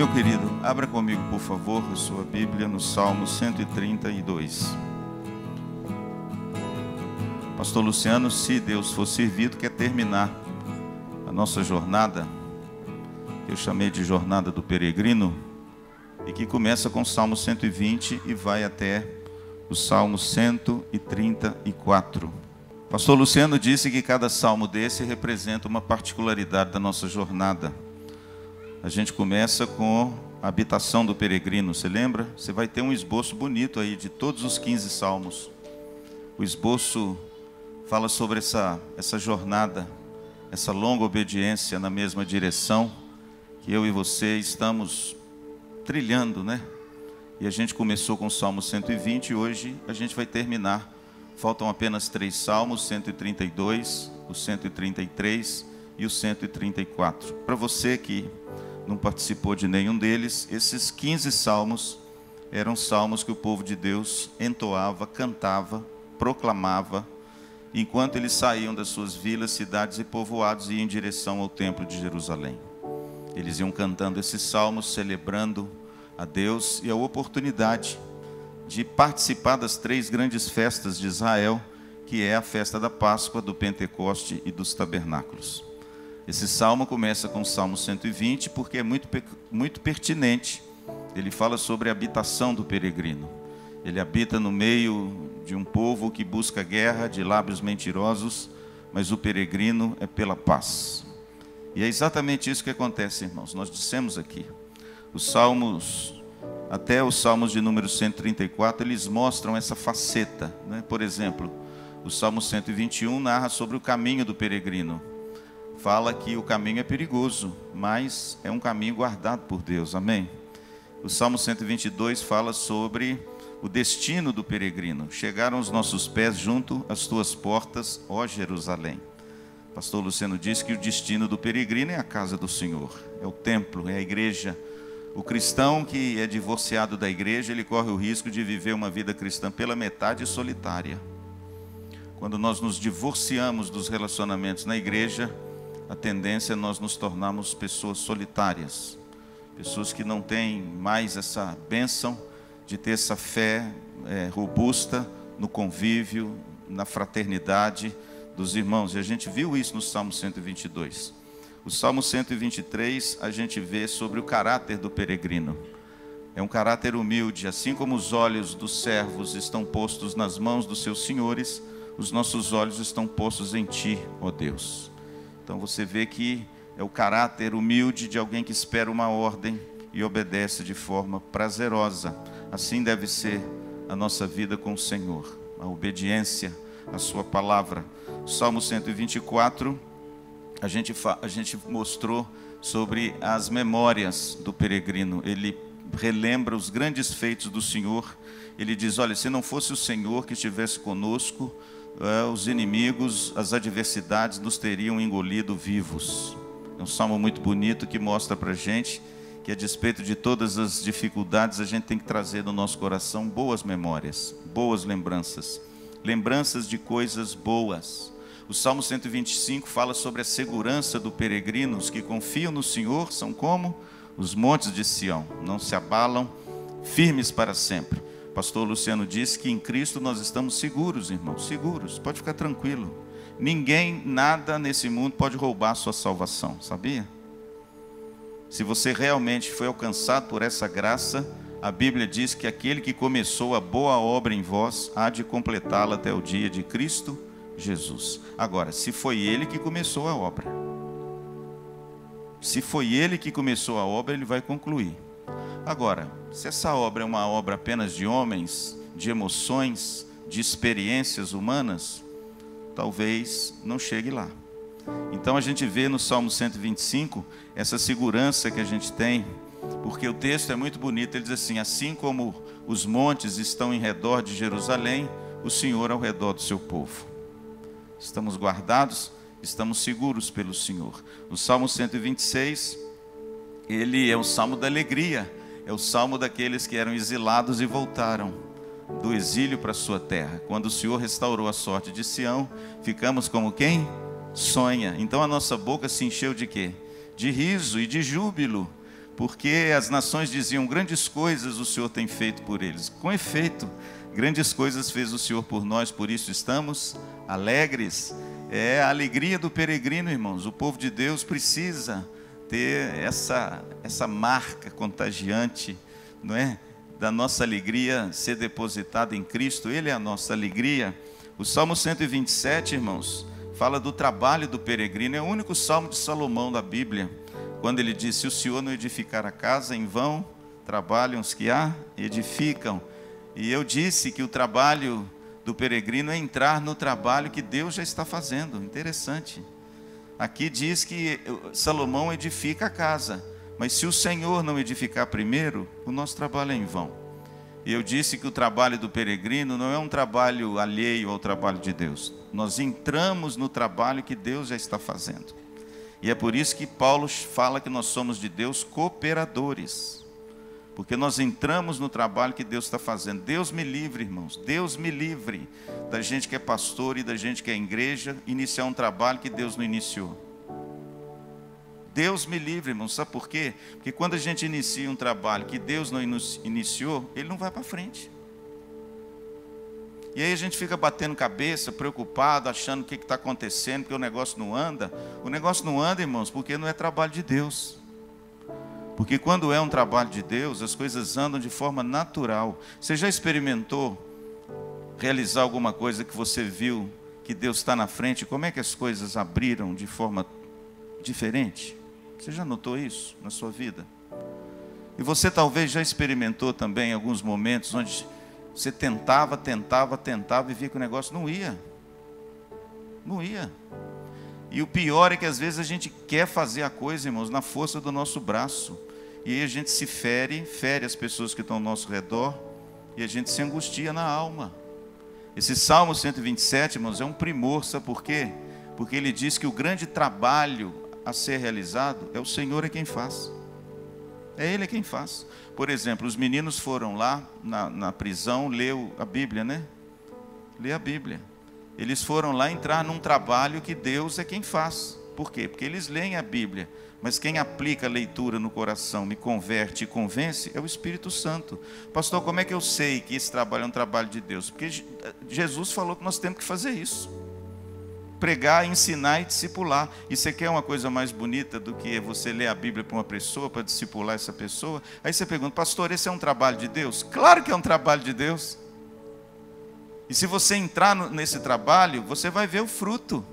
meu querido, abra comigo, por favor, a sua Bíblia no Salmo 132. Pastor Luciano, se Deus for servido, quer terminar a nossa jornada, que eu chamei de Jornada do Peregrino, e que começa com o Salmo 120 e vai até o Salmo 134. Pastor Luciano disse que cada salmo desse representa uma particularidade da nossa jornada. A gente começa com a habitação do peregrino, você lembra? Você vai ter um esboço bonito aí de todos os 15 salmos. O esboço fala sobre essa jornada, essa longa obediência na mesma direção que eu e você estamos trilhando, né? E a gente começou com o Salmo 120 e hoje a gente vai terminar. Faltam apenas 3 salmos, 132, o 133 e o 134. Para você que não participou de nenhum deles, esses 15 salmos eram salmos que o povo de Deus entoava, cantava, proclamava, enquanto eles saíam das suas vilas, cidades e povoados e iam em direção ao templo de Jerusalém. Eles iam cantando esses salmos, celebrando a Deus e a oportunidade de participar das 3 grandes festas de Israel, que é a festa da Páscoa, do Pentecoste e dos Tabernáculos. Esse salmo começa com o Salmo 120, porque é muito pertinente. Ele fala sobre a habitação do peregrino. Ele habita no meio de um povo que busca guerra, de lábios mentirosos, mas o peregrino é pela paz. E é exatamente isso que acontece, irmãos. Nós dissemos aqui, os salmos, até os salmos de número 134, eles mostram essa faceta, né? Por exemplo, o Salmo 121 narra sobre o caminho do peregrino. Fala que o caminho é perigoso, mas é um caminho guardado por Deus, amém? O Salmo 122 fala sobre o destino do peregrino. Chegaram os nossos pés junto às tuas portas, ó Jerusalém. Pastor Luciano disse que o destino do peregrino é a casa do Senhor, é o templo, é a igreja. O cristão que é divorciado da igreja, ele corre o risco de viver uma vida cristã pela metade solitária. Quando nós nos divorciamos dos relacionamentos na igreja, a tendência é nós nos tornarmos pessoas solitárias, pessoas que não têm mais essa bênção de ter essa fé robusta no convívio, na fraternidade dos irmãos. E a gente viu isso no Salmo 122. O Salmo 123 a gente vê sobre o caráter do peregrino. É um caráter humilde, assim como os olhos dos servos estão postos nas mãos dos seus senhores, os nossos olhos estão postos em ti, ó Deus. Então você vê que é o caráter humilde de alguém que espera uma ordem e obedece de forma prazerosa. Assim deve ser a nossa vida com o Senhor, a obediência à sua palavra. O Salmo 124, a gente mostrou sobre as memórias do peregrino. Ele relembra os grandes feitos do Senhor. Ele diz, olha, se não fosse o Senhor que estivesse conosco, os inimigos, as adversidades nos teriam engolido vivos. É um salmo muito bonito que mostra para a gente que a despeito de todas as dificuldades, a gente tem que trazer no nosso coração boas memórias, boas lembranças, lembranças de coisas boas. O Salmo 125 fala sobre a segurança do peregrino. Os que confiam no Senhor são como os montes de Sião, não se abalam, firmes para sempre. Pastor Luciano disse que em Cristo nós estamos seguros, irmãos, seguros, pode ficar tranquilo. Ninguém, nada nesse mundo pode roubar a sua salvação, sabia? Se você realmente foi alcançado por essa graça, a Bíblia diz que aquele que começou a boa obra em vós, há de completá-la até o dia de Cristo Jesus. Agora, se foi Ele que começou a obra, se foi Ele que começou a obra, Ele vai concluir. Agora, se essa obra é uma obra apenas de homens, de emoções, de experiências humanas, talvez não chegue lá. Então a gente vê no Salmo 125 essa segurança que a gente tem, porque o texto é muito bonito. Ele diz assim, assim como os montes estão em redor de Jerusalém, o Senhor ao redor do seu povo. Estamos guardados, estamos seguros pelo Senhor. O Salmo 126, ele é o Salmo da alegria. É o salmo daqueles que eram exilados e voltaram do exílio para a sua terra. Quando o Senhor restaurou a sorte de Sião, ficamos como quem sonha. Então a nossa boca se encheu de quê? De riso e de júbilo, porque as nações diziam: grandes coisas o Senhor tem feito por eles. Com efeito, grandes coisas fez o Senhor por nós, por isso estamos alegres. É a alegria do peregrino, irmãos. O povo de Deus precisa ter essa marca contagiante, não é? Da nossa alegria ser depositada em Cristo. Ele é a nossa alegria. O Salmo 127, irmãos, fala do trabalho do peregrino. É o único salmo de Salomão da Bíblia, quando ele diz: se o Senhor não edificar a casa, em vão trabalham os que a edificam. E eu disse que o trabalho do peregrino é entrar no trabalho que Deus já está fazendo. Interessante. Aqui diz que Salomão edifica a casa, mas se o Senhor não edificar primeiro, o nosso trabalho é em vão. E eu disse que o trabalho do peregrino não é um trabalho alheio ao trabalho de Deus. Nós entramos no trabalho que Deus já está fazendo. E é por isso que Paulo fala que nós somos de Deus cooperadores. Porque nós entramos no trabalho que Deus está fazendo. Deus me livre, irmãos. Deus me livre da gente que é pastor e da gente que é igreja iniciar um trabalho que Deus não iniciou. Deus me livre, irmãos. Sabe por quê? Porque quando a gente inicia um trabalho que Deus não iniciou, ele não vai para frente. E aí a gente fica batendo cabeça, preocupado, achando o que está acontecendo, porque o negócio não anda. O negócio não anda, irmãos, porque não é trabalho de Deus. Porque quando é um trabalho de Deus, as coisas andam de forma natural. Você já experimentou realizar alguma coisa que você viu que Deus está na frente? Como é que as coisas abriram de forma diferente? Você já notou isso na sua vida? E você talvez já experimentou também alguns momentos onde você tentava e via que o negócio não ia. Não ia. E o pior é que às vezes a gente quer fazer a coisa, irmãos, na força do nosso braço. E aí a gente se fere as pessoas que estão ao nosso redor, e a gente se angustia na alma. Esse Salmo 127, irmãos, é um primor, sabe por quê? Porque ele diz que o grande trabalho a ser realizado é o Senhor é quem faz. É Ele quem faz. Por exemplo, os meninos foram lá na prisão ler a Bíblia, né? Ler a Bíblia. Eles foram lá entrar num trabalho que Deus é quem faz. Por quê? Porque eles leem a Bíblia. Mas quem aplica a leitura no coração, me converte e convence, é o Espírito Santo. Pastor, como é que eu sei que esse trabalho é um trabalho de Deus? Porque Jesus falou que nós temos que fazer isso. Pregar, ensinar e discipular. E você quer uma coisa mais bonita do que você ler a Bíblia para uma pessoa, para discipular essa pessoa? Aí você pergunta: pastor, esse é um trabalho de Deus? Claro que é um trabalho de Deus. E se você entrar nesse trabalho, você vai ver o fruto.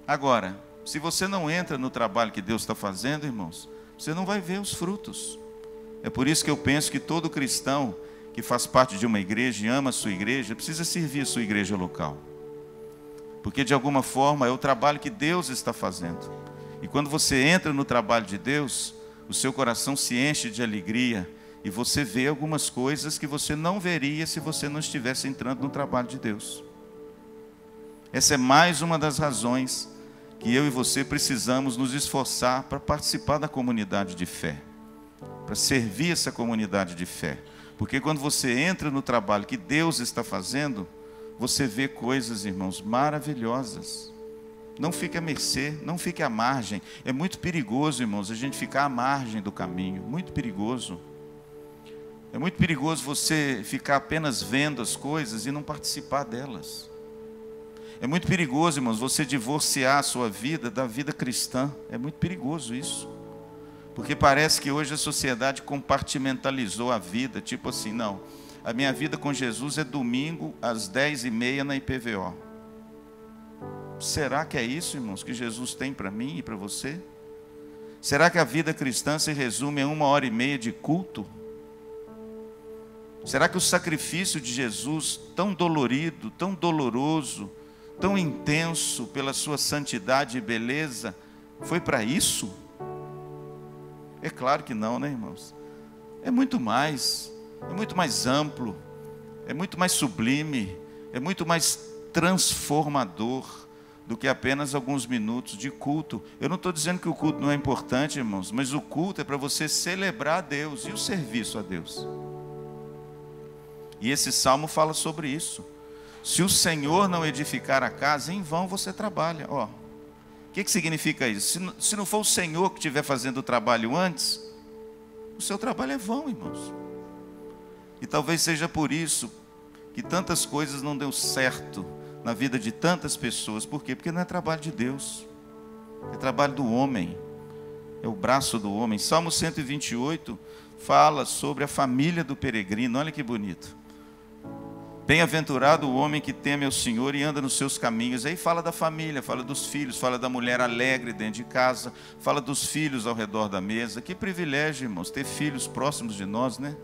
Agora, se você não entra no trabalho que Deus está fazendo, irmãos, você não vai ver os frutos. É por isso que eu penso que todo cristão que faz parte de uma igreja e ama a sua igreja, precisa servir a sua igreja local. Porque de alguma forma é o trabalho que Deus está fazendo. E quando você entra no trabalho de Deus, o seu coração se enche de alegria e você vê algumas coisas que você não veria se você não estivesse entrando no trabalho de Deus. Essa é mais uma das razões que eu e você precisamos nos esforçar para participar da comunidade de fé, para servir essa comunidade de fé. Porque quando você entra no trabalho que Deus está fazendo, você vê coisas, irmãos, maravilhosas. Não fique à mercê, não fique à margem. É muito perigoso, irmãos, a gente ficar à margem do caminho. Muito perigoso. É muito perigoso você ficar apenas vendo as coisas e não participar delas. É muito perigoso, irmãos, você divorciar a sua vida da vida cristã. É muito perigoso isso. Porque parece que hoje a sociedade compartimentalizou a vida. Tipo assim, não, a minha vida com Jesus é domingo às 10h30 na IPVO. Será que é isso, irmãos, que Jesus tem para mim e para você? Será que a vida cristã se resume a 1h30 de culto? Será que o sacrifício de Jesus, tão dolorido, tão doloroso, tão intenso pela sua santidade e beleza, foi para isso? É claro que não, né, irmãos? É muito mais amplo, é muito mais sublime, é muito mais transformador do que apenas alguns minutos de culto. Eu não estou dizendo que o culto não é importante, irmãos, mas o culto é para você celebrar a Deus e o serviço a Deus. E esse salmo fala sobre isso. Se o Senhor não edificar a casa, em vão você trabalha. O que significa isso? Se não for o Senhor que estiver fazendo o trabalho antes, o seu trabalho é vão, irmãos. E talvez seja por isso que tantas coisas não deu certo na vida de tantas pessoas. Por quê? Porque não é trabalho de Deus, é trabalho do homem, é o braço do homem. Salmo 128 fala sobre a família do peregrino. Olha que bonito. Bem-aventurado o homem que teme ao Senhor e anda nos seus caminhos. Aí fala da família, fala dos filhos, fala da mulher alegre dentro de casa, fala dos filhos ao redor da mesa. Que privilégio, irmãos, ter filhos próximos de nós, né?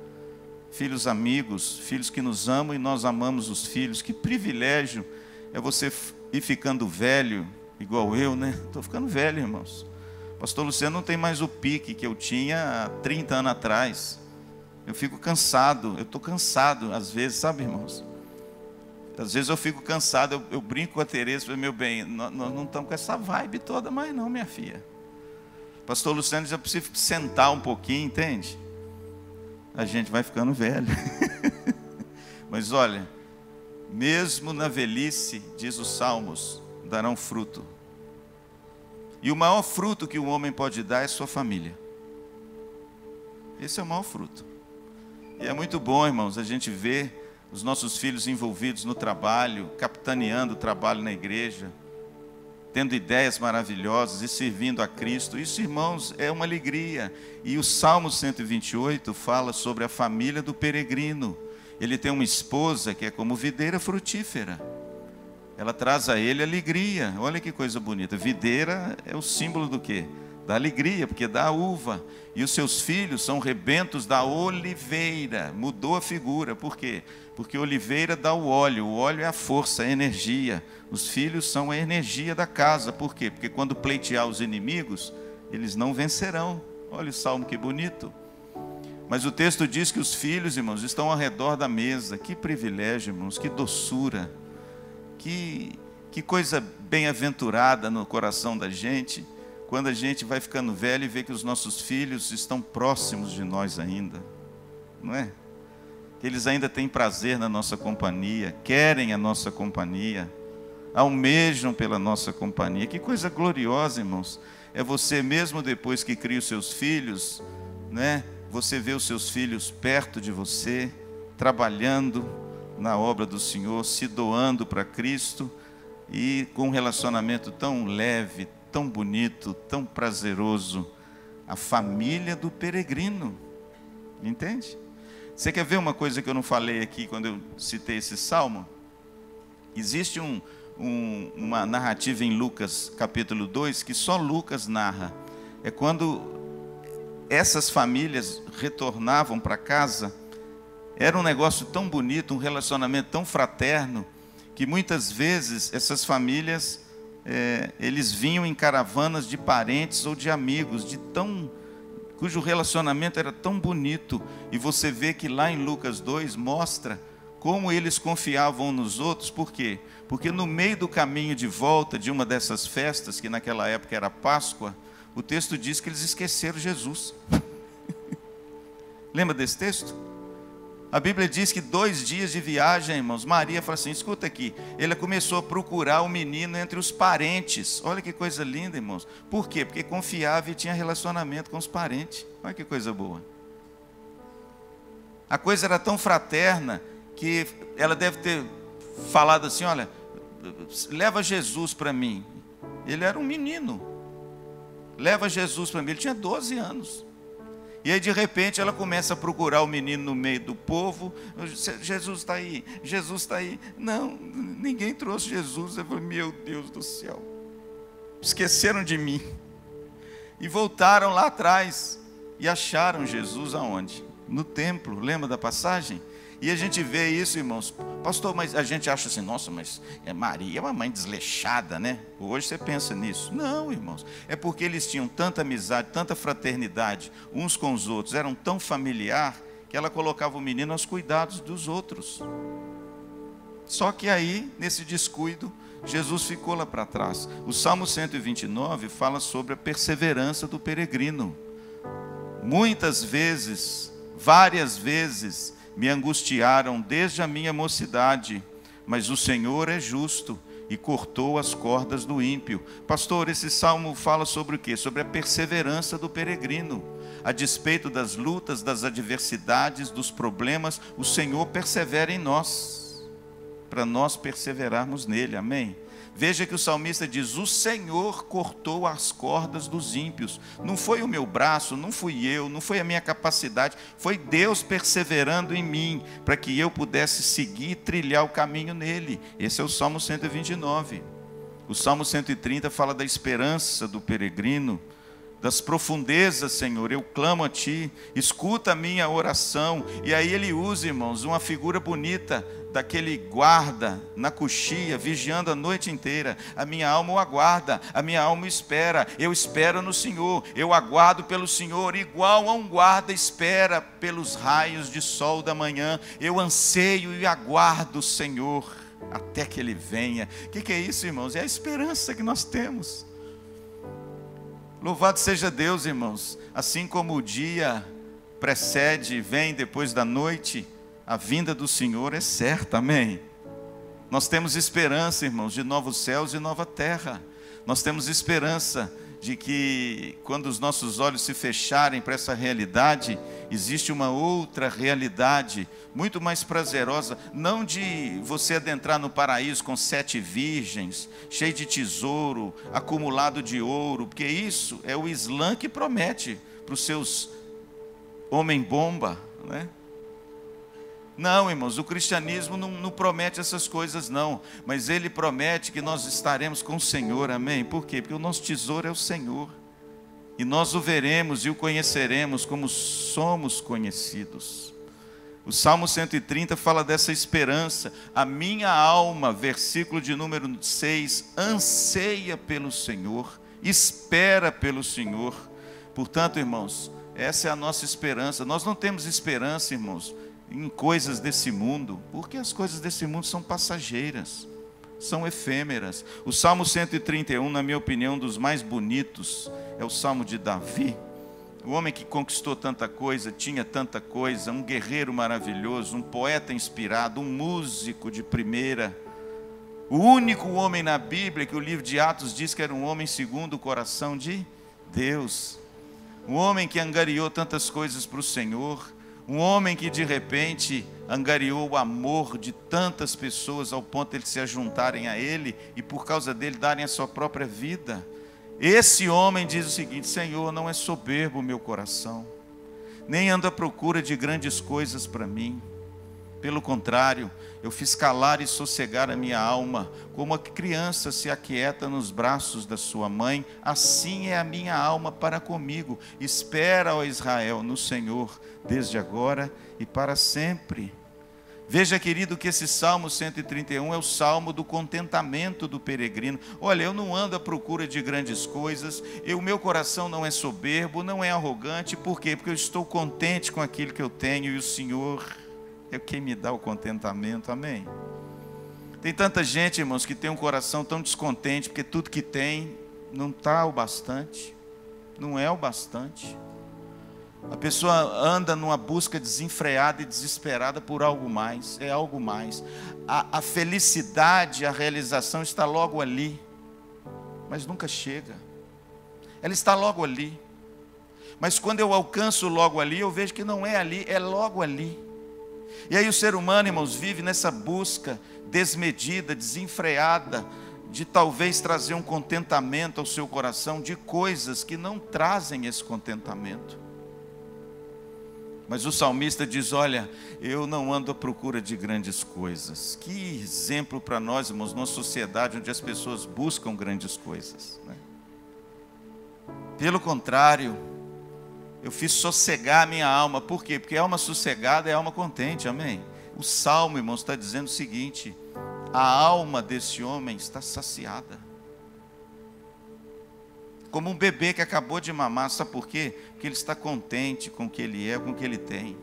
Filhos amigos, filhos que nos amam e nós amamos os filhos. Que privilégio é você ir ficando velho, igual eu, né? Estou ficando velho, irmãos. Pastor Luciano não tem mais o pique que eu tinha há 30 anos atrás. Eu fico cansado, eu estou cansado às vezes, sabe, irmãos? Às vezes eu fico cansado, eu brinco com a Tereza, falei, meu bem, nós não estamos com essa vibe toda mais não, minha filha. Pastor Luciano já precisa sentar um pouquinho, entende? A gente vai ficando velho. Mas olha, mesmo na velhice, diz os Salmos, darão fruto. E o maior fruto que um homem pode dar é sua família. Esse é o maior fruto. E é muito bom, irmãos, a gente ver os nossos filhos envolvidos no trabalho, capitaneando o trabalho na igreja, tendo ideias maravilhosas e servindo a Cristo. Isso, irmãos, é uma alegria. E o Salmo 128 fala sobre a família do peregrino. Ele tem uma esposa que é como videira frutífera. Ela traz a ele alegria. Olha que coisa bonita. Videira é o símbolo do quê? Da alegria, porque dá a uva. E os seus filhos são rebentos da oliveira. Mudou a figura. Por quê? Porque a oliveira dá o óleo é a força, a energia. Os filhos são a energia da casa. Por quê? Porque quando pleitear os inimigos, eles não vencerão. Olha o salmo que bonito. Mas o texto diz que os filhos, irmãos, estão ao redor da mesa. Que privilégio, irmãos, que doçura. Que coisa bem-aventurada no coração da gente, quando a gente vai ficando velho e vê que os nossos filhos estão próximos de nós ainda, não é? Que eles ainda têm prazer na nossa companhia, querem a nossa companhia, almejam pela nossa companhia. Que coisa gloriosa, irmãos, é você mesmo depois que cria os seus filhos, né? Você vê os seus filhos perto de você, trabalhando na obra do Senhor, se doando para Cristo e com um relacionamento tão leve, tão bonito, tão prazeroso. A família do peregrino, entende? Você quer ver uma coisa que eu não falei aqui quando eu citei esse salmo? Existe uma narrativa em Lucas capítulo 2 que só Lucas narra. É quando essas famílias retornavam para casa. Era um negócio tão bonito, um relacionamento tão fraterno, que muitas vezes essas famílias, eles vinham em caravanas de parentes ou de amigos, cujo relacionamento era tão bonito. E você vê que lá em Lucas 2 mostra como eles confiavam nos outros. Por quê? Porque no meio do caminho de volta de uma dessas festas, que naquela época era Páscoa, o texto diz que eles esqueceram Jesus. Lembra desse texto? A Bíblia diz que 2 dias de viagem, irmãos, Maria fala assim, escuta aqui, ela começou a procurar o menino entre os parentes. Olha que coisa linda, irmãos. Por quê? Porque confiava e tinha relacionamento com os parentes. Olha que coisa boa. A coisa era tão fraterna que ela deve ter falado assim, olha, leva Jesus para mim. Ele era um menino. Leva Jesus para mim. Ele tinha 12 anos. E aí de repente ela começa a procurar o menino no meio do povo. Jesus está aí, Jesus está aí. Não, ninguém trouxe Jesus. Eu falei, meu Deus do céu, esqueceram de mim. E voltaram lá atrás e acharam Jesus aonde? No templo, lembra da passagem? E a gente vê isso, irmãos. Pastor, mas a gente acha assim, nossa, mas Maria é uma mãe desleixada, né? Hoje você pensa nisso. Não, irmãos. É porque eles tinham tanta amizade, tanta fraternidade uns com os outros, eram tão familiar, que ela colocava o menino aos cuidados dos outros. Só que aí, nesse descuido, Jesus ficou lá para trás. O Salmo 129 fala sobre a perseverança do peregrino. Muitas vezes, várias vezes, me angustiaram desde a minha mocidade, mas o Senhor é justo e cortou as cordas do ímpio. Pastor, esse salmo fala sobre o quê? Sobre a perseverança do peregrino. A despeito das lutas, das adversidades, dos problemas, o Senhor persevera em nós, para nós perseverarmos nele, amém? Veja que o salmista diz, o Senhor cortou as cordas dos ímpios. Não foi o meu braço, não fui eu, não foi a minha capacidade, foi Deus perseverando em mim, para que eu pudesse seguir e trilhar o caminho nele. Esse é o Salmo 129. O Salmo 130 fala da esperança do peregrino, das profundezas, Senhor, eu clamo a Ti, escuta a minha oração. E aí ele usa, irmãos, uma figura bonita, daquele guarda na coxia, vigiando a noite inteira. A minha alma o aguarda, a minha alma espera, eu espero no Senhor, eu aguardo pelo Senhor, igual a um guarda espera pelos raios de sol da manhã. Eu anseio e aguardo o Senhor, até que Ele venha. O que é isso, irmãos? É a esperança que nós temos. Louvado seja Deus, irmãos. Assim como o dia precede e vem depois da noite, a vinda do Senhor é certa, amém? Nós temos esperança, irmãos, de novos céus e nova terra. Nós temos esperança de que quando os nossos olhos se fecharem para essa realidade, existe uma outra realidade, muito mais prazerosa, não de você adentrar no paraíso com 7 virgens, cheio de tesouro, acumulado de ouro, porque isso é o Islã que promete para os seus homem-bomba, né? Não, irmãos, o cristianismo não promete essas coisas não, mas ele promete que nós estaremos com o Senhor, amém? Por quê? Porque o nosso tesouro é o Senhor, e nós o veremos e o conheceremos como somos conhecidos. O Salmo 130 fala dessa esperança. A minha alma, versículo de número 6, anseia pelo Senhor, espera pelo Senhor. Portanto, irmãos, essa é a nossa esperança. Nós não temos esperança, irmãos, em coisas desse mundo, porque as coisas desse mundo são passageiras, são efêmeras. O Salmo 131, na minha opinião, um dos mais bonitos, é o Salmo de Davi. O homem que conquistou tanta coisa, tinha tanta coisa, um guerreiro maravilhoso, um poeta inspirado, um músico de primeira. O único homem na Bíblia que o livro de Atos diz que era um homem segundo o coração de Deus. Um homem que angariou tantas coisas para o Senhor. Um homem que de repente angariou o amor de tantas pessoas ao ponto de eles se ajuntarem a ele e por causa dele darem a sua própria vida. Esse homem diz o seguinte: Senhor, não é soberbo o meu coração, nem ando à procura de grandes coisas para mim. Pelo contrário, eu fiz calar e sossegar a minha alma, como a criança se aquieta nos braços da sua mãe, assim é a minha alma para comigo. Espera, ó Israel, no Senhor, desde agora e para sempre. Veja, querido, que esse Salmo 131 é o Salmo do contentamento do peregrino. Olha, eu não ando à procura de grandes coisas, o meu coração não é soberbo, não é arrogante. Por quê? Porque eu estou contente com aquilo que eu tenho e o Senhor é quem me dá o contentamento, amém? Tem tanta gente, irmãos, que tem um coração tão descontente, porque tudo que tem não está o bastante, não é o bastante. A pessoa anda numa busca desenfreada e desesperada por algo mais, é algo mais. A felicidade, a realização está logo ali, mas nunca chega. Ela está logo ali, mas quando eu alcanço logo ali, eu vejo que não é ali, é logo ali. E aí o ser humano, irmãos, vive nessa busca desmedida, desenfreada, de talvez trazer um contentamento ao seu coração, de coisas que não trazem esse contentamento. Mas o salmista diz: olha, eu não ando à procura de grandes coisas. Que exemplo para nós, irmãos, numa sociedade onde as pessoas buscam grandes coisas, né? Pelo contrário, eu fiz sossegar a minha alma. Por quê? Porque alma sossegada é alma contente, amém? O Salmo, irmãos, está dizendo o seguinte: a alma desse homem está saciada, como um bebê que acabou de mamar. Sabe por quê? Porque ele está contente com o que ele é, com o que ele tem.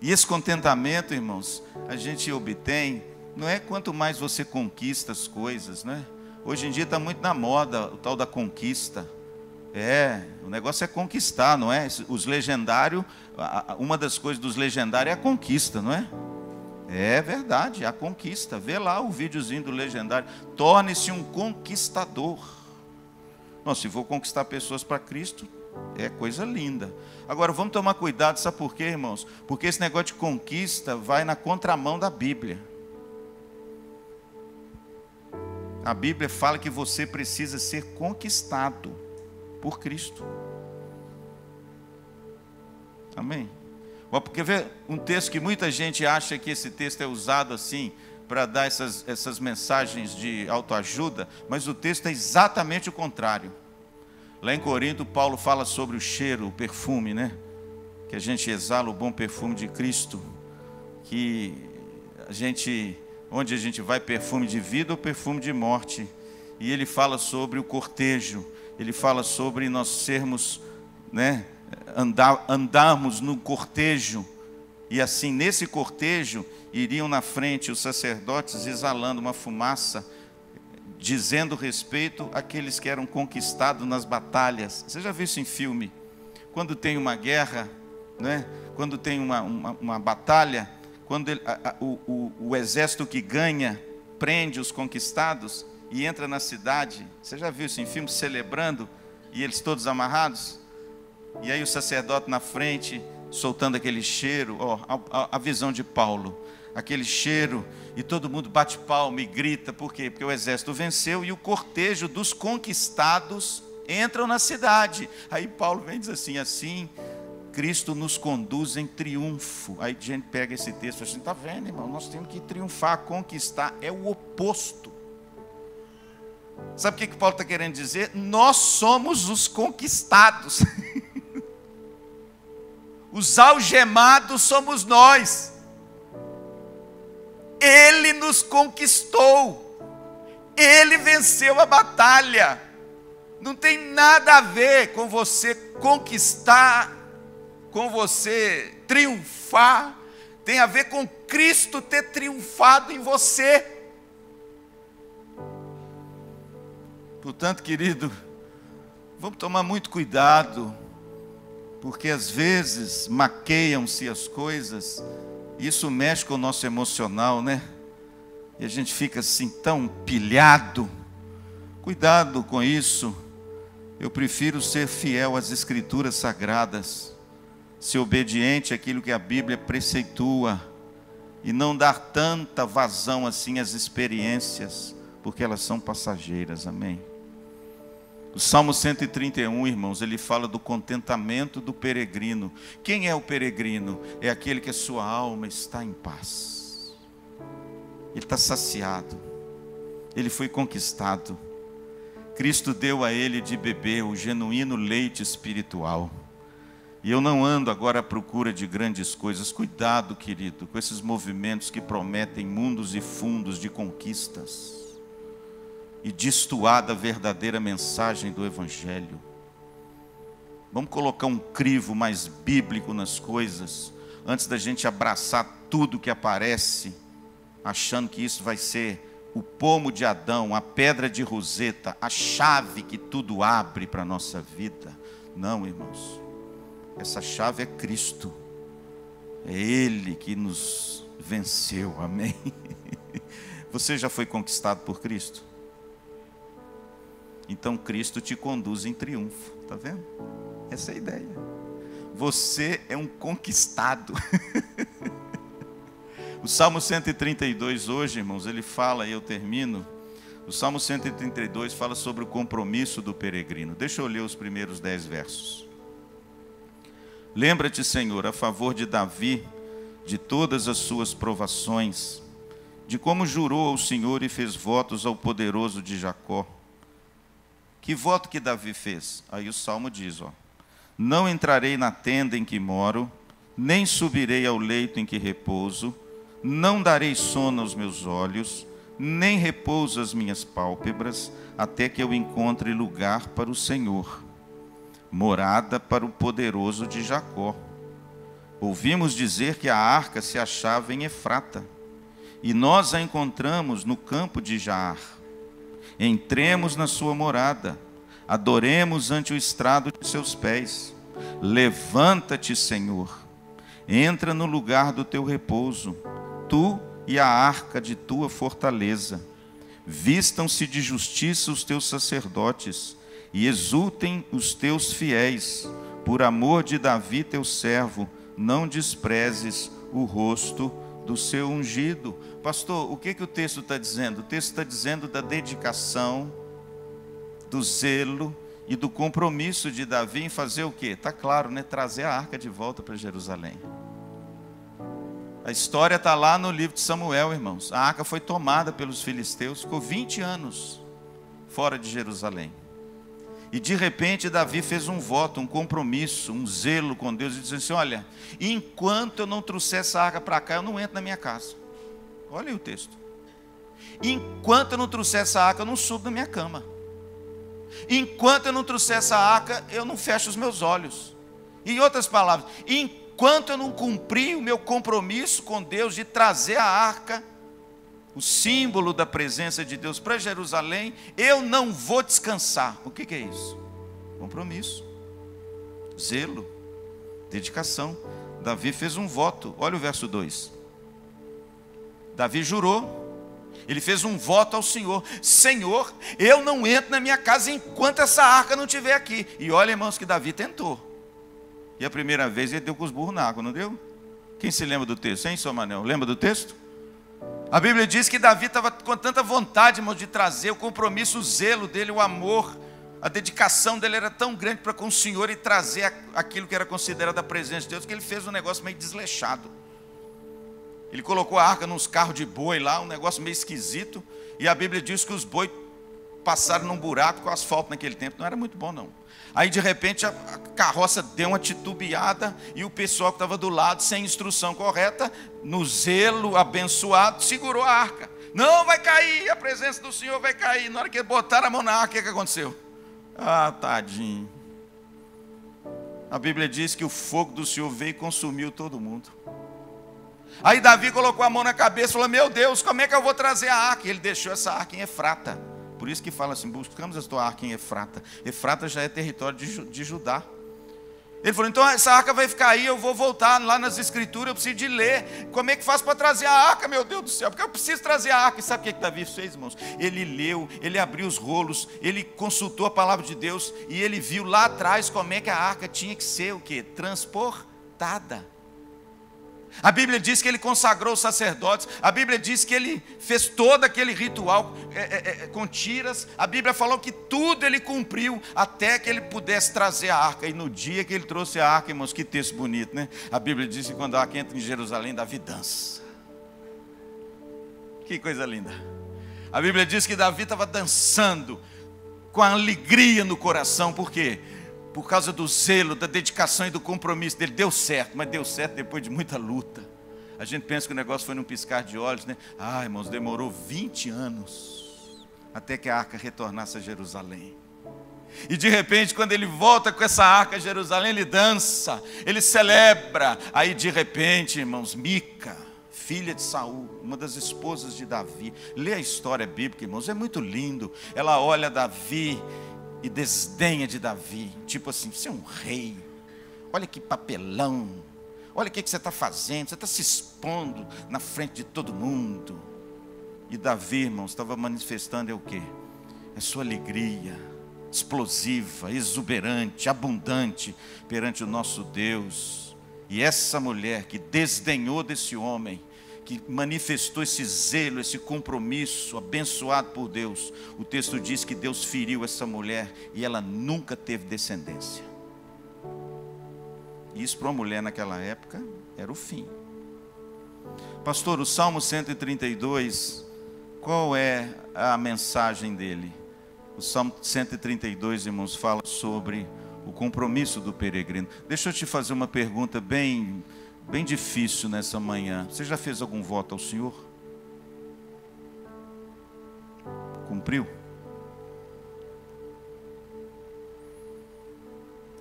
E esse contentamento, irmãos, a gente obtém, não é quanto mais você conquista as coisas, né? Hoje em dia está muito na moda o tal da conquista. O negócio é conquistar, não é? Os legendários, uma das coisas dos legendários é a conquista, não é? É verdade, a conquista. Vê lá o videozinho do Legendário. Torne-se um conquistador. Não, se for conquistar pessoas para Cristo, é coisa linda. Agora, vamos tomar cuidado, sabe por quê, irmãos? Porque esse negócio de conquista vai na contramão da Bíblia. A Bíblia fala que você precisa ser conquistado por Cristo. Amém? Porque vê um texto que muita gente acha que esse texto é usado assim, para dar essas mensagens de autoajuda, mas o texto é exatamente o contrário. Lá em Corinto, Paulo fala sobre o cheiro, o perfume, né? Que a gente exala o bom perfume de Cristo, que onde a gente vai, perfume de vida ou perfume de morte. E ele fala sobre o cortejo, ele fala sobre nós sermos, né, andarmos no cortejo, e assim, nesse cortejo, iriam na frente os sacerdotes exalando uma fumaça, dizendo respeito àqueles que eram conquistados nas batalhas. Você já viu isso em filme? Quando tem uma guerra, né? Quando tem uma batalha, quando o exército que ganha prende os conquistados e entra na cidade. Você já viu isso em filme, celebrando, e eles todos amarrados? E aí o sacerdote na frente, soltando aquele cheiro, a visão de Paulo, aquele cheiro, e todo mundo bate palma e grita. Por quê? Porque o exército venceu e o cortejo dos conquistados entram na cidade. Aí Paulo vem e diz assim, Cristo nos conduz em triunfo. Aí a gente pega esse texto e fala assim, está vendo, irmão, nós temos que triunfar, conquistar, é o oposto. Sabe o que Paulo está querendo dizer? Nós somos os conquistados. Os algemados somos nós. Ele nos conquistou. Ele venceu a batalha. Não tem nada a ver com você conquistar, com você triunfar. Tem a ver com Cristo ter triunfado em você. Portanto, querido, vamos tomar muito cuidado, porque às vezes maqueiam-se as coisas, e isso mexe com o nosso emocional, né? E a gente fica assim tão pilhado. Cuidado com isso. Eu prefiro ser fiel às Escrituras Sagradas, ser obediente àquilo que a Bíblia preceitua, e não dar tanta vazão assim às experiências, porque elas são passageiras, amém? O Salmo 131, irmãos, ele fala do contentamento do peregrino. Quem é o peregrino? É aquele que a sua alma está em paz. Ele está saciado. Ele foi conquistado. Cristo deu a ele de beber o genuíno leite espiritual. E eu não ando agora à procura de grandes coisas. Cuidado, querido, com esses movimentos que prometem mundos e fundos de conquistas e destoar da verdadeira mensagem do Evangelho. Vamos colocar um crivo mais bíblico nas coisas, antes da gente abraçar tudo que aparece, achando que isso vai ser o pomo de Adão, a pedra de Roseta, a chave que tudo abre para a nossa vida. Não, irmãos, essa chave é Cristo, é Ele que nos venceu, amém? Você já foi conquistado por Cristo? Então Cristo te conduz em triunfo, está vendo? Essa é a ideia. Você é um conquistado. O Salmo 132 hoje, irmãos, ele fala, e eu termino. O Salmo 132 fala sobre o compromisso do peregrino. Deixa eu ler os primeiros 10 versos. Lembra-te, Senhor, a favor de Davi, de todas as suas provações, de como jurou ao Senhor e fez votos ao poderoso de Jacó. Que voto que Davi fez? Aí o Salmo diz, não entrarei na tenda em que moro, nem subirei ao leito em que repouso, não darei sono aos meus olhos, nem repouso às minhas pálpebras, até que eu encontre lugar para o Senhor, morada para o poderoso de Jacó. Ouvimos dizer que a arca se achava em Efrata, e nós a encontramos no campo de Jaar. Entremos na sua morada, adoremos ante o estrado de seus pés. Levanta-te, Senhor, entra no lugar do teu repouso, tu e a arca de tua fortaleza. Vistam-se de justiça os teus sacerdotes, e exultem os teus fiéis. Por amor de Davi teu servo, não desprezes o rosto do seu ungido. Pastor, o que o texto está dizendo? O texto está dizendo da dedicação, do zelo e do compromisso de Davi em fazer o quê? Está claro, né? Trazer a arca de volta para Jerusalém. A história está lá no livro de Samuel, irmãos. A arca foi tomada pelos filisteus, ficou 20 anos fora de Jerusalém. E de repente Davi fez um voto, um compromisso, um zelo com Deus, e disse assim: olha, enquanto eu não trouxer essa arca para cá, eu não entro na minha casa. Olha aí o texto. Enquanto eu não trouxer essa arca, eu não subo da minha cama. Enquanto eu não trouxer essa arca, eu não fecho os meus olhos. Em outras palavras, enquanto eu não cumprir o meu compromisso com Deus de trazer a arca, o símbolo da presença de Deus para Jerusalém, eu não vou descansar. O que é isso? Compromisso, zelo, dedicação. Davi fez um voto. Olha o verso 2. Davi jurou. Ele fez um voto ao Senhor: Senhor, eu não entro na minha casa enquanto essa arca não estiver aqui. E olha, irmãos, que Davi tentou. E a primeira vez ele deu com os burros na água, não deu? Quem se lembra do texto, hein, seu Manel? Lembra do texto? A Bíblia diz que Davi estava com tanta vontade, irmãos, de trazer o compromisso, o zelo dele, o amor, a dedicação dele era tão grande para com o Senhor e trazer aquilo que era considerado a presença de Deus, que ele fez um negócio meio desleixado. Ele colocou a arca nos carros de boi lá, um negócio meio esquisito, e a Bíblia diz que os bois passaram num buraco com asfalto naquele tempo, não era muito bom não. Aí de repente a carroça deu uma titubeada e o pessoal que estava do lado, sem instrução correta, no zelo abençoado, segurou a arca. Não, vai cair, a presença do Senhor vai cair. Na hora que botaram a mão na arca, o que aconteceu? Ah, tadinho. A Bíblia diz que o fogo do Senhor veio e consumiu todo mundo. Aí Davi colocou a mão na cabeça e falou: meu Deus, como é que eu vou trazer a arca? E ele deixou essa arca em Efrata. Por isso que fala assim: buscamos a tua arca em Efrata. Efrata já é território de Judá. Ele falou: então essa arca vai ficar aí, eu vou voltar lá nas escrituras, eu preciso de ler. Como é que faz para trazer a arca, meu Deus do céu? Porque eu preciso trazer a arca. E sabe o que Davi fez, irmãos? Ele leu, ele abriu os rolos, ele consultou a palavra de Deus e ele viu lá atrás como é que a arca tinha que ser o quê? Transportada. A Bíblia diz que ele consagrou os sacerdotes. A Bíblia diz que ele fez todo aquele ritual com tiras. A Bíblia falou que tudo ele cumpriu até que ele pudesse trazer a arca. E no dia que ele trouxe a arca, irmãos, que texto bonito, né? A Bíblia diz que quando a arca entra em Jerusalém, Davi dança. Que coisa linda. A Bíblia diz que Davi estava dançando com alegria no coração. Por quê? Por causa do zelo, da dedicação e do compromisso dele. Deu certo, mas deu certo depois de muita luta. A gente pensa que o negócio foi num piscar de olhos, né? Ah, irmãos, demorou 20 anos até que a arca retornasse a Jerusalém. E de repente, quando ele volta com essa arca a Jerusalém, ele dança, ele celebra. Aí de repente, irmãos, Mica, filha de Saul, uma das esposas de Davi, lê a história bíblica, irmãos, é muito lindo. Ela olha Davi e desdenha de Davi, tipo assim: você é um rei, olha que papelão, olha o que você está fazendo, você está se expondo na frente de todo mundo. E Davi, irmãos, estava manifestando o quê? A sua alegria explosiva, exuberante, abundante perante o nosso Deus. E essa mulher que desdenhou desse homem, que manifestou esse zelo, esse compromisso, abençoado por Deus, o texto diz que Deus feriu essa mulher e ela nunca teve descendência. Isso para uma mulher naquela época era o fim. Pastor, o Salmo 132, qual é a mensagem dele? O Salmo 132, irmãos, fala sobre o compromisso do peregrino. Deixa eu te fazer uma pergunta bem difícil nessa manhã. Você já fez algum voto ao Senhor? Cumpriu?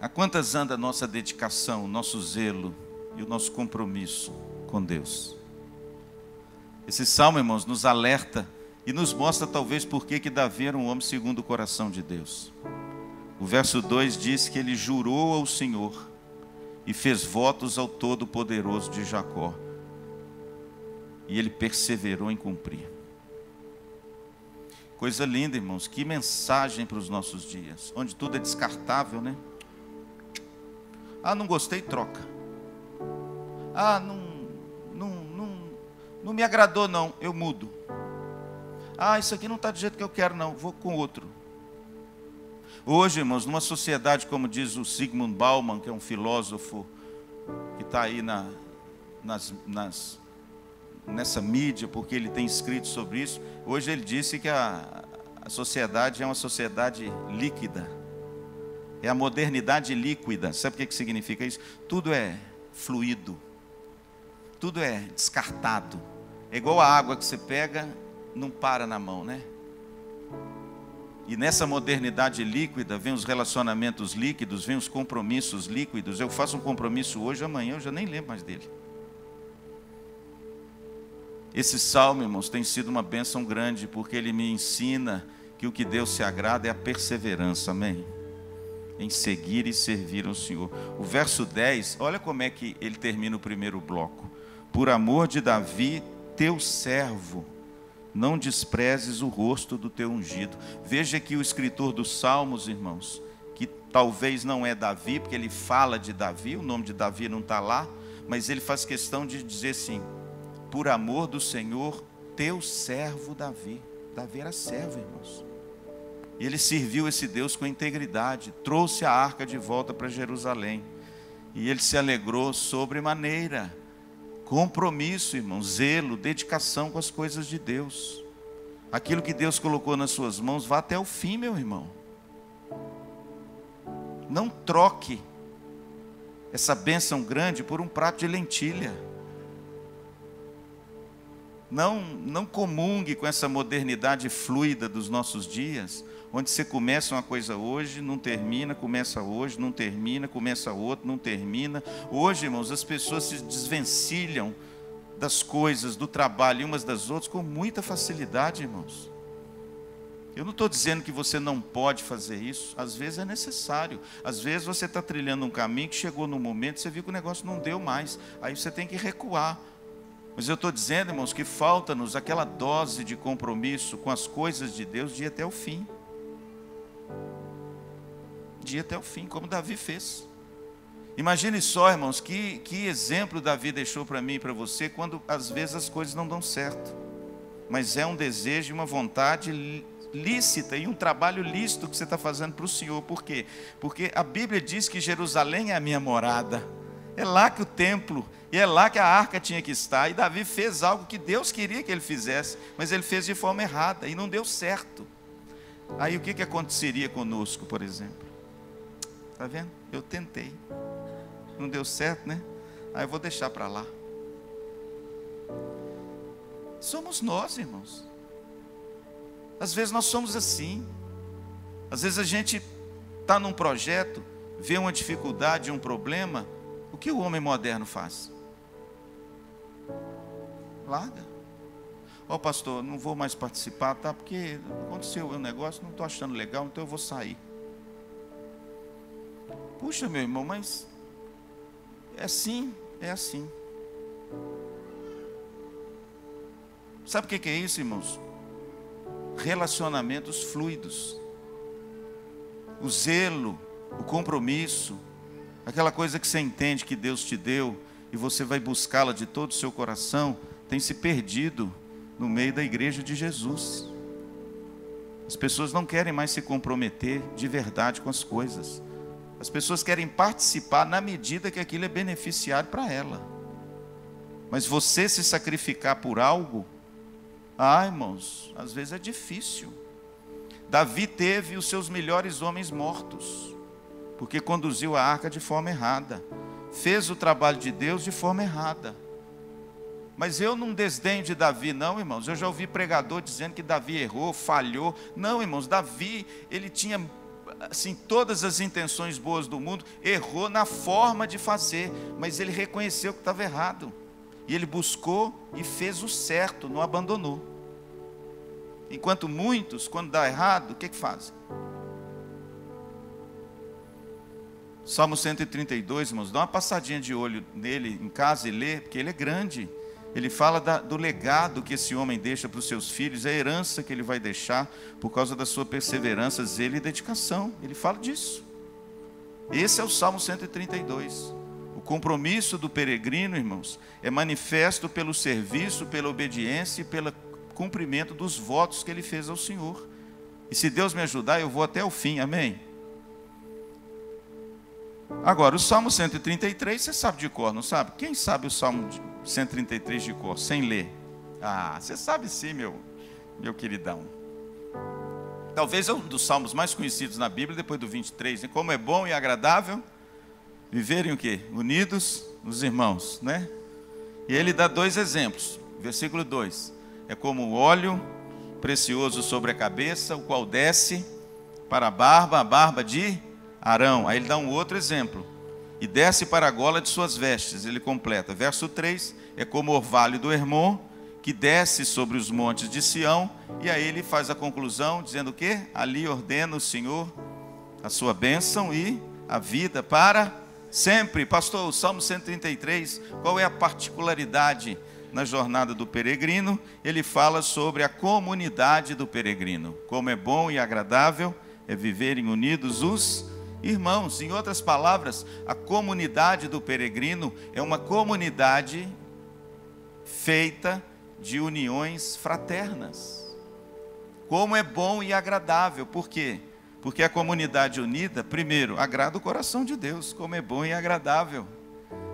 A quantas anda a nossa dedicação, o nosso zelo e o nosso compromisso com Deus? Esse salmo, irmãos, nos alerta e nos mostra talvez por que Davi era um homem segundo o coração de Deus. O verso 2 diz que ele jurou ao Senhor e fez votos ao Todo-Poderoso de Jacó. e ele perseverou em cumprir. Coisa linda, irmãos, que mensagem para os nossos dias, onde tudo é descartável, né? Ah, não gostei, troca. Ah, não me agradou não, eu mudo. Ah, isso aqui não está do jeito que eu quero não, vou com outro. Hoje, irmãos, numa sociedade, como diz o Zygmunt Bauman, que é um filósofo que está aí nessa mídia, porque ele tem escrito sobre isso. Hoje ele disse que a sociedade é uma sociedade líquida. É a modernidade líquida. Sabe o que significa isso? Tudo é fluido. Tudo é descartado. É igual a água que você pega, não para na mão, né? E nessa modernidade líquida, vem os relacionamentos líquidos, vem os compromissos líquidos. Eu faço um compromisso hoje, amanhã eu já nem lembro mais dele. Esse salmo, irmãos, tem sido uma bênção grande, porque ele me ensina que o que Deus se agrada é a perseverança, amém? Em seguir e servir ao Senhor. O verso 10, olha como é que ele termina o primeiro bloco. Por amor de Davi, teu servo, não desprezes o rosto do teu ungido. Veja que o escritor dos Salmos, irmãos, que talvez não é Davi, porque ele fala de Davi, o nome de Davi não está lá, mas ele faz questão de dizer assim, por amor do Senhor, teu servo Davi. Davi era servo, irmãos. E ele serviu esse Deus com integridade, trouxe a arca de volta para Jerusalém. E ele se alegrou sobremaneira. Compromisso, irmão, zelo, dedicação com as coisas de Deus. Aquilo que Deus colocou nas suas mãos, vá até o fim, meu irmão. Não troque essa bênção grande por um prato de lentilha. Não comungue com essa modernidade fluida dos nossos dias, onde você começa uma coisa hoje, não termina, começa hoje, não termina, começa outra, não termina. Hoje, irmãos, as pessoas se desvencilham das coisas, do trabalho, umas das outras, com muita facilidade, irmãos. Eu não estou dizendo que você não pode fazer isso, às vezes é necessário. Às vezes você está trilhando um caminho que chegou num momento, você viu que o negócio não deu mais, aí você tem que recuar. Mas eu estou dizendo, irmãos, que falta-nos aquela dose de compromisso com as coisas de Deus de ir até o fim. De ir até o fim, como Davi fez. Imagine só, irmãos, que exemplo Davi deixou para mim e para você, quando às vezes as coisas não dão certo. Mas é um desejo e uma vontade lícita e um trabalho lícito que você está fazendo para o Senhor. Por quê? Porque a Bíblia diz que Jerusalém é a minha morada. É lá que o templo, e é lá que a arca tinha que estar. E Davi fez algo que Deus queria que ele fizesse, mas ele fez de forma errada e não deu certo. Aí o que aconteceria conosco, por exemplo? Está vendo? Eu tentei, não deu certo, né? Aí eu vou deixar para lá. Somos nós, irmãos. Às vezes nós somos assim. Às vezes a gente está num projeto, vê uma dificuldade, um problema. O que o homem moderno faz? Larga. Ó, pastor, não vou mais participar, tá? Porque aconteceu um negócio, não estou achando legal, então eu vou sair. Puxa, meu irmão, mas é assim, é assim. Sabe o que é isso, irmãos? Relacionamentos fluidos. O zelo, o compromisso, aquela coisa que você entende que Deus te deu e você vai buscá-la de todo o seu coração, tem se perdido no meio da igreja de Jesus. As pessoas não querem mais se comprometer de verdade com as coisas. As pessoas querem participar na medida que aquilo é beneficiário para ela. Mas você se sacrificar por algo, irmãos, às vezes é difícil. Davi teve os seus melhores homens mortos, porque conduziu a arca de forma errada, fez o trabalho de Deus de forma errada. Mas eu não desdenho de Davi não, irmãos. Eu já ouvi pregador dizendo que Davi errou, falhou. Não, irmãos, Davi, ele tinha assim, todas as intenções boas do mundo, errou na forma de fazer, mas ele reconheceu que estava errado, e ele buscou e fez o certo, não abandonou. Enquanto muitos, quando dá errado, o que fazem? Salmo 132, irmãos, dá uma passadinha de olho nele em casa e lê, porque ele é grande. Ele fala do legado que esse homem deixa para os seus filhos, a herança que ele vai deixar por causa da sua perseverança, zelo e dedicação. Ele fala disso. Esse é o Salmo 132. O compromisso do peregrino, irmãos, é manifesto pelo serviço, pela obediência e pelo cumprimento dos votos que ele fez ao Senhor. E se Deus me ajudar, eu vou até o fim, amém? Agora, o Salmo 133, você sabe de cor, não sabe? Quem sabe o Salmo 133 de cor, sem ler? Ah, você sabe sim, meu queridão. Talvez é um dos salmos mais conhecidos na Bíblia, depois do 23, né? Como é bom e agradável viverem o quê? Unidos os irmãos, né? E ele dá 2 exemplos. Versículo 2. É como o óleo precioso sobre a cabeça, o qual desce para a barba de Arão. Aí ele dá um outro exemplo. E desce para a gola de suas vestes. Ele completa. Verso 3. É como o orvalho do Hermon, que desce sobre os montes de Sião. E aí ele faz a conclusão, dizendo o quê? Ali ordena o Senhor a sua bênção e a vida para sempre. Pastor, o Salmo 133, qual é a particularidade na jornada do peregrino? Ele fala sobre a comunidade do peregrino. Como é bom e agradável é viverem unidos os irmãos. Em outras palavras, a comunidade do peregrino é uma comunidade feita de uniões fraternas. Como é bom e agradável. Por quê? Porque a comunidade unida, primeiro, agrada o coração de Deus. Como é bom e agradável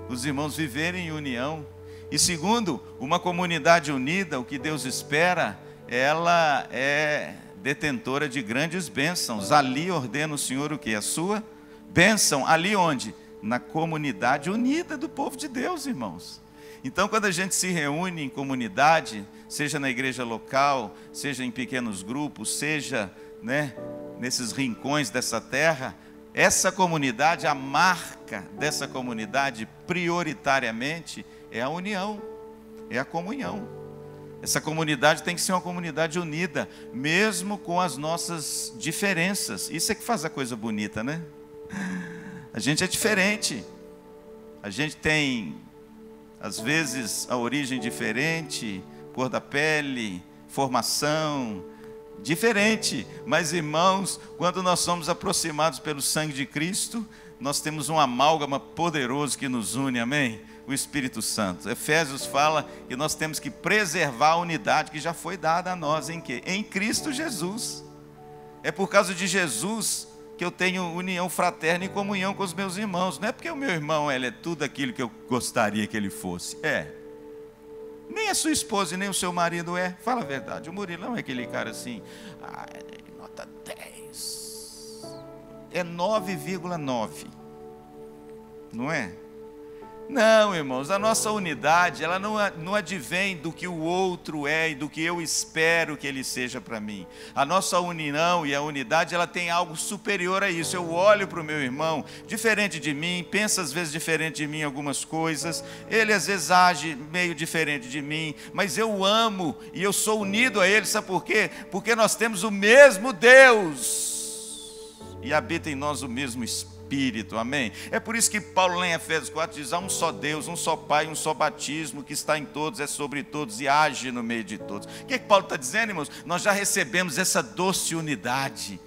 os irmãos viverem em união. E segundo, uma comunidade unida, o que Deus espera, ela é detentora de grandes bênçãos. Ali ordena o Senhor o quê? A sua bênção. Ali onde? Na comunidade unida do povo de Deus, irmãos. Então, quando a gente se reúne em comunidade, seja na igreja local, seja em pequenos grupos, seja, nesses rincões dessa terra, essa comunidade, a marca dessa comunidade, prioritariamente, é a união, é a comunhão. Essa comunidade tem que ser uma comunidade unida, mesmo com as nossas diferenças. Isso é que faz a coisa bonita, né? A gente é diferente. A gente tem, às vezes, a origem diferente, cor da pele, formação diferente. Mas, irmãos, quando nós somos aproximados pelo sangue de Cristo, nós temos um amálgama poderoso que nos une, amém? O Espírito Santo. Efésios fala que nós temos que preservar a unidade que já foi dada a nós em quê? Em Cristo Jesus. É por causa de Jesus que eu tenho união fraterna e comunhão com os meus irmãos. Não é porque o meu irmão ele é tudo aquilo que eu gostaria que ele fosse. Nem a sua esposa e nem o seu marido é. Fala a verdade. O Murilão é aquele cara assim, nota 10. É 9,9. Não é? Não, irmãos, a nossa unidade, ela não advém do que o outro é e do que eu espero que ele seja para mim. A nossa união e a unidade, ela tem algo superior a isso. Eu olho para o meu irmão, diferente de mim, pensa às vezes diferente de mim em algumas coisas, ele às vezes age meio diferente de mim, mas eu o amo e eu sou unido a ele, sabe por quê? Porque nós temos o mesmo Deus e habita em nós o mesmo Espírito. Amém? É por isso que Paulo lá em Efésios 4 diz, há um só Deus, um só Pai, um só batismo, que está em todos, é sobre todos e age no meio de todos. O que Paulo está dizendo, irmãos? Nós já recebemos essa doce unidade,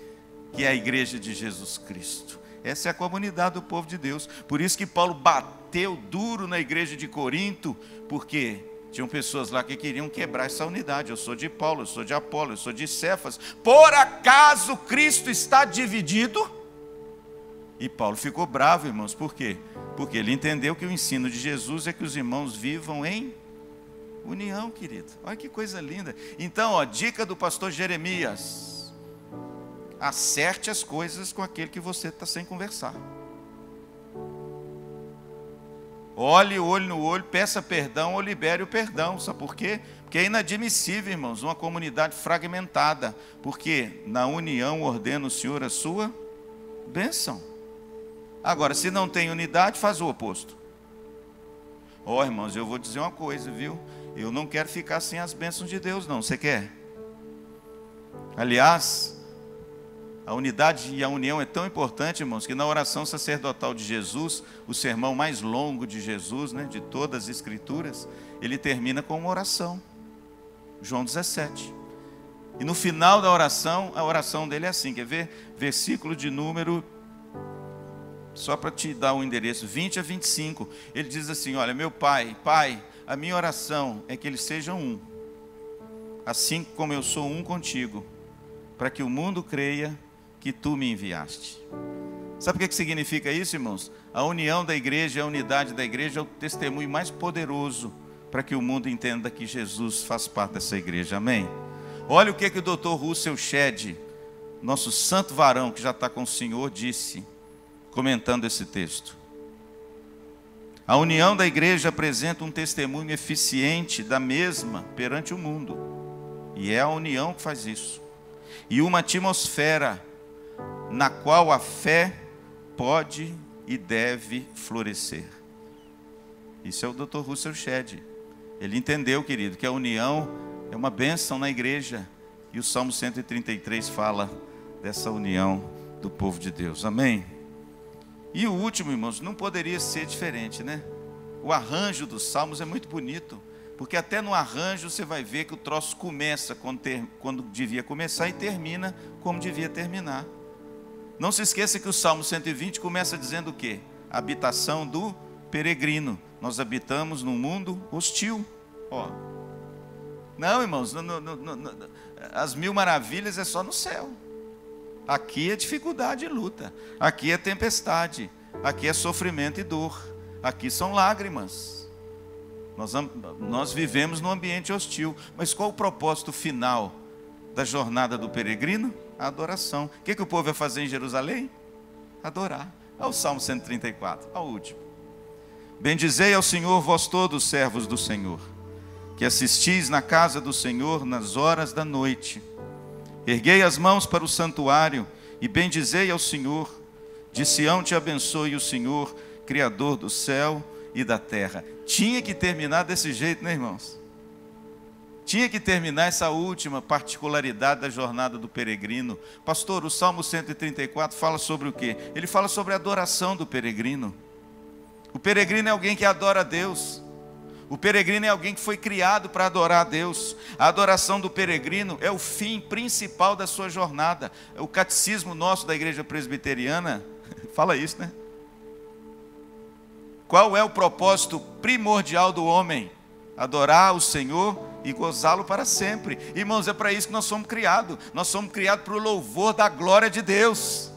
que é a igreja de Jesus Cristo. Essa é a comunidade do povo de Deus. Por isso que Paulo bateu duro na igreja de Corinto, porque tinham pessoas lá que queriam quebrar essa unidade. Eu sou de Paulo, eu sou de Apolo, eu sou de Cefas. Por acaso Cristo está dividido? E Paulo ficou bravo, irmãos, por quê? Porque ele entendeu que o ensino de Jesus é que os irmãos vivam em união, querido. Olha que coisa linda. Então, dica do pastor Jeremias: acerte as coisas com aquele que você está sem conversar. Olhe o olho no olho, peça perdão ou libere o perdão. Sabe por quê? Porque é inadmissível, irmãos, uma comunidade fragmentada. Porque na união ordena o Senhor a sua bênção. Agora, se não tem unidade, faz o oposto. Irmãos, eu vou dizer uma coisa, viu? Eu não quero ficar sem as bênçãos de Deus, não. Você quer? Aliás, A unidade e a união é tão importante, irmãos, que na oração sacerdotal de Jesus, o sermão mais longo de Jesus, né, de todas as Escrituras, ele termina com uma oração. João 17. E no final da oração, a oração dele é assim, quer ver? Versículo de número, só para te dar o endereço, 20 a 25. Ele diz assim, olha, meu Pai, a minha oração é que eles sejam um, assim como eu sou um contigo, para que o mundo creia que tu me enviaste. Sabe o que significa isso, irmãos? A união da igreja, a unidade da igreja é o testemunho mais poderoso para que o mundo entenda que Jesus faz parte dessa igreja, amém? Olha o que o Dr. Russell Shedd, nosso santo varão que já está com o Senhor, disse, comentando esse texto. A união da igreja apresenta um testemunho eficiente da mesma perante o mundo, e é a união que faz isso, e uma atmosfera na qual a fé pode e deve florescer. Isso é o Dr. Russell Shedd. Ele entendeu, querido, que a união é uma bênção na igreja, e o Salmo 133 fala dessa união do povo de Deus, amém? E o último, irmãos, não poderia ser diferente, né? O arranjo dos salmos é muito bonito, porque até no arranjo você vai ver que o troço começa quando devia começar e termina como devia terminar. Não se esqueça que o Salmo 120 começa dizendo o quê? A habitação do peregrino. Nós habitamos num mundo hostil. Ó. Não, irmãos, as mil maravilhas é só no céu. Aqui é dificuldade e luta. Aqui é tempestade. Aqui é sofrimento e dor. Aqui são lágrimas. Nós vivemos num ambiente hostil. Mas qual o propósito final da jornada do peregrino? A adoração. O que o povo vai fazer em Jerusalém? Adorar. Olha o Salmo 134, ao último. Bendizei ao Senhor, vós todos servos do Senhor, que assistis na casa do Senhor nas horas da noite. Erguei as mãos para o santuário e bendizei ao Senhor. De Sião te abençoe o Senhor, Criador do céu e da terra. Tinha que terminar desse jeito, né, irmãos? Tinha que terminar essa última particularidade da jornada do peregrino. Pastor, o Salmo 134 fala sobre o quê? Ele fala sobre a adoração do peregrino. O peregrino é alguém que adora a Deus. O peregrino é alguém que foi criado para adorar a Deus. A adoração do peregrino é o fim principal da sua jornada. O catecismo nosso da igreja presbiteriana fala isso, né? Qual é o propósito primordial do homem? Adorar o Senhor e gozá-lo para sempre. Irmãos, é para isso que nós somos criados. Nós somos criados para o louvor da glória de Deus.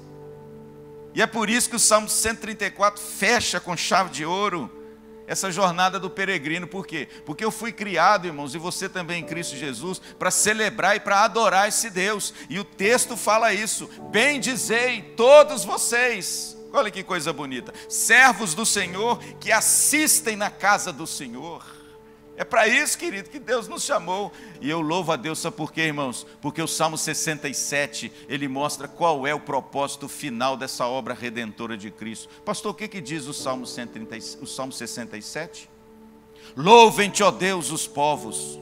E é por isso que o Salmo 134 fecha com chave de ouro essa jornada do peregrino. Por quê? Porque eu fui criado, irmãos, e você também em Cristo Jesus, para celebrar e para adorar esse Deus. E o texto fala isso. Bendizei todos vocês. Olha que coisa bonita. Servos do Senhor que assistem na casa do Senhor. É para isso, querido, que Deus nos chamou. E eu louvo a Deus, sabe por quê, irmãos? Porque o Salmo 67, ele mostra qual é o propósito final dessa obra redentora de Cristo. Pastor, o que diz o Salmo 67? Louvem-te, ó Deus, os povos.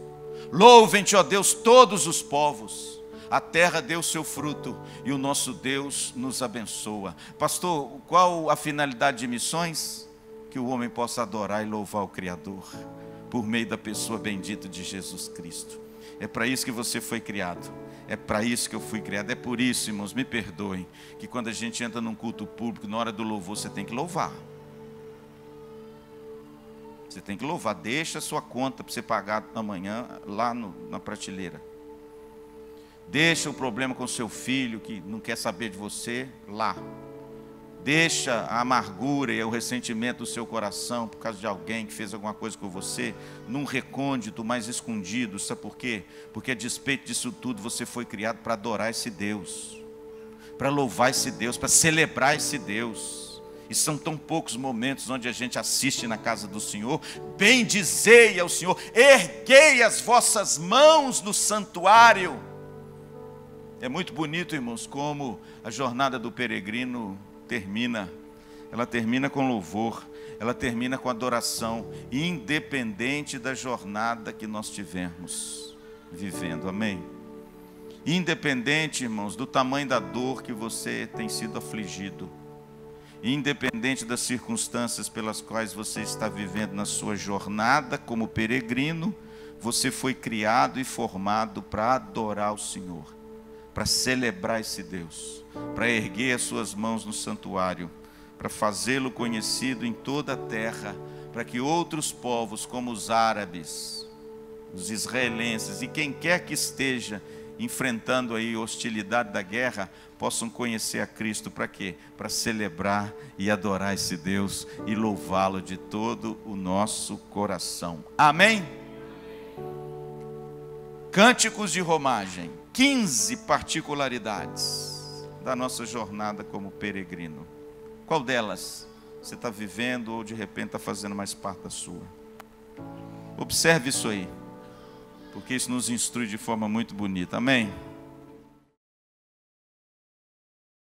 Louvem-te, ó Deus, todos os povos. A terra deu seu fruto e o nosso Deus nos abençoa. Pastor, qual a finalidade de missões? Que o homem possa adorar e louvar o Criador por meio da pessoa bendita de Jesus Cristo. É para isso que você foi criado. É para isso que eu fui criado. É por isso, irmãos, me perdoem, que quando a gente entra num culto público, na hora do louvor, você tem que louvar. Você tem que louvar. Deixa a sua conta para você pagar amanhã lá na prateleira. Deixa o problema com seu filho que não quer saber de você lá. Deixa a amargura e o ressentimento do seu coração por causa de alguém que fez alguma coisa com você num recôndito mais escondido. Sabe por quê? Porque a despeito disso tudo você foi criado para adorar esse Deus, para louvar esse Deus, para celebrar esse Deus. E são tão poucos momentos onde a gente assiste na casa do Senhor. Bendizei ao Senhor, erguei as vossas mãos no santuário. É muito bonito, irmãos, como a jornada do peregrino termina. Ela termina com louvor, ela termina com adoração, independente da jornada que nós tivermos vivendo, amém? Independente, irmãos, do tamanho da dor que você tem sido afligido, independente das circunstâncias pelas quais você está vivendo na sua jornada como peregrino, você foi criado e formado para adorar o Senhor, para celebrar esse Deus, para erguer as suas mãos no santuário, para fazê-lo conhecido em toda a terra, para que outros povos como os árabes, os israelenses e quem quer que esteja enfrentando aí a hostilidade da guerra, possam conhecer a Cristo. Para quê? Para celebrar e adorar esse Deus e louvá-lo de todo o nosso coração. Amém? Cânticos de romagem, 15 particularidades da nossa jornada como peregrino. Qual delas você está vivendo ou de repente está fazendo mais parte da sua? Observe isso aí, porque isso nos instrui de forma muito bonita. Amém?